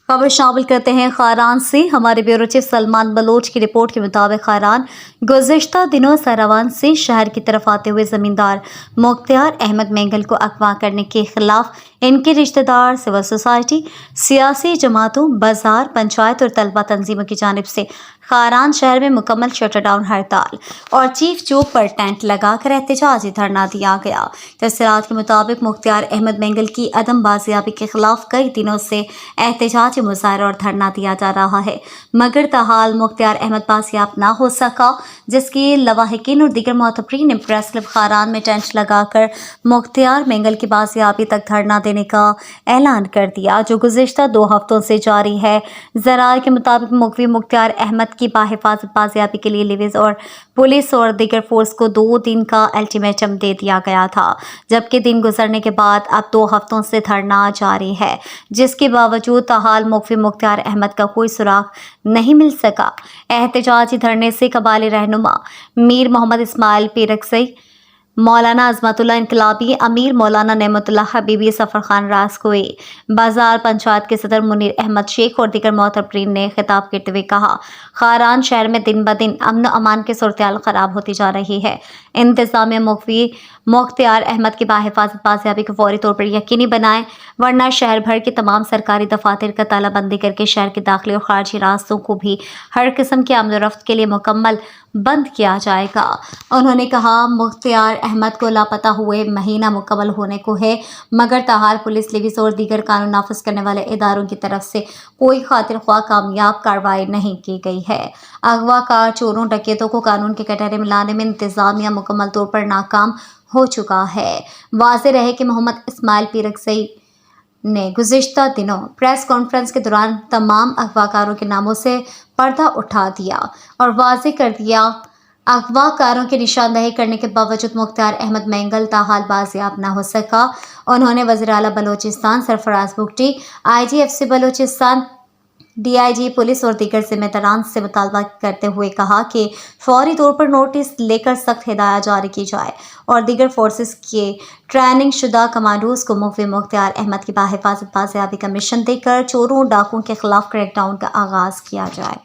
खबर शामिल करते हैं खारान से। हमारे ब्यूरो चीफ सलमान बलोच की रिपोर्ट के मुताबिक खारान गुज़िश्ता दिनों सरावान से शहर की तरफ आते हुए ज़मींदार मुख्तियार अहमद मेंगल को अगवा करने के खिलाफ इनके रिश्तेदार, सिविल सोसाइटी, सियासी जमातों, बाजार, पंचायत और तलबा तंजीमों की जानिब से खारान शहर में मुकम्मल शटर डाउन हड़ताल और चीफ चौक पर टेंट लगाकर एहतजाजी धरना दिया गया। तफसीलात के मुताबिक मुख्तियार अहमद मेंगल की अदम बाजियाबी के खिलाफ कई दिनों से एहतजाजी मुजाहरा और धरना दिया जा रहा है, मगर ताहाल मुख्तियार अहमद बाजियाब ना हो सका, जिसकी लवाहिकीन और दीगर मोतबरीन ने प्रेस क्लब खारान में टेंट लगाकर मुख्तियार मेंगल की बाजियाबी तक धरना देने का ऐलान कर दिया, जो गुज़िश्ता 2 हफ्तों से जारी है। ज़राए के मुताबिक मुख्वी मुख्तियार अहमद की बाहिफाजत बाजियाबी के लिए लिविज और पुलिस और दीगर फोर्स को 2 दिन का अल्टीमेटम दे दिया गया था, जबकि दिन गुजरने के बाद अब 2 हफ्तों से धरना जारी है, जिसके बावजूद ताहाल मुख्वी मुख्तियार अहमद का कोई सुराग नहीं मिल सका। एहतजाजी धरने से कबाली रहनुमा मीर मोहम्मद इस्माइल पीरकसई, मौलाना अजमतुल्ला इनकलाबी, अमीर मौलाना नेमतुल्ला हबीबी, सफ़र खान रासकोई, बाजार पंचायत के सदर मुनीर अहमद शेख और दीगर मोतबरीन ने खिताब करते हुए कहा, खारान शहर में दिन ब दिन अमन अमान की सूरत ख़राब होती जा रही है। इंतज़ामिया मुख्वी मुख्तियार अहमद की बाहिफाजत बाजियाबी को फौरी तौर पर यकीनी बनाएं, वरना शहर भर के तमाम सरकारी दफातर का तालाबंदी करके शहर के दाखिली और खारजी रास्तों को भी हर किस्म की आमद रफ्त के लिए मुकम्मल बंद किया जाएगा। उन्होंने कहा, मुख्तियार अहमद को लापता हुए महीना मुकम्मल होने को है, मगर ताहाल पुलिस, लिविस और दीगर कानून नाफिज करने वाले इदारों की तरफ से कोई खातिर ख्वाह कामयाब कार्रवाई नहीं की गई है। अगवाकार, चोरों, डकैतों को कानून के कटहरे में लाने में इंतजामिया मुकम्मल तौर पर नाकाम हो चुका है। वाज़ेह रहे कि मोहम्मद इस्माइल पीरकसई ने गुज़िश्ता दिनों प्रेस कॉन्फ्रेंस के दौरान तमाम अगवाकारों के नामों से पर्दा उठा दिया और वाज़ेह कर दिया, अगवाकारों की निशानदेही करने के बावजूद मुख्तियार अहमद मेंगल ताहाल बाजियाब ना हो सका। उन्होंने वज़ीर आला Balochistan Sarfaraz Bugti, IGFC Balochistan, DIG police और दीगर जिम्मेदारान से मुतालबा करते हुए कहा कि फौरी तौर पर नोटिस लेकर सख्त हिदायत जारी की जाए और दीगर फोर्सेस के ट्रेनिंग शुदा कमांडोज को मुख्वी मुख्तियार अहमद की बाहिफाजत बाजियाबी का मिशन देकर चोरों डाकुओं के खिलाफ क्रैकडाउन का आगाज किया जाए।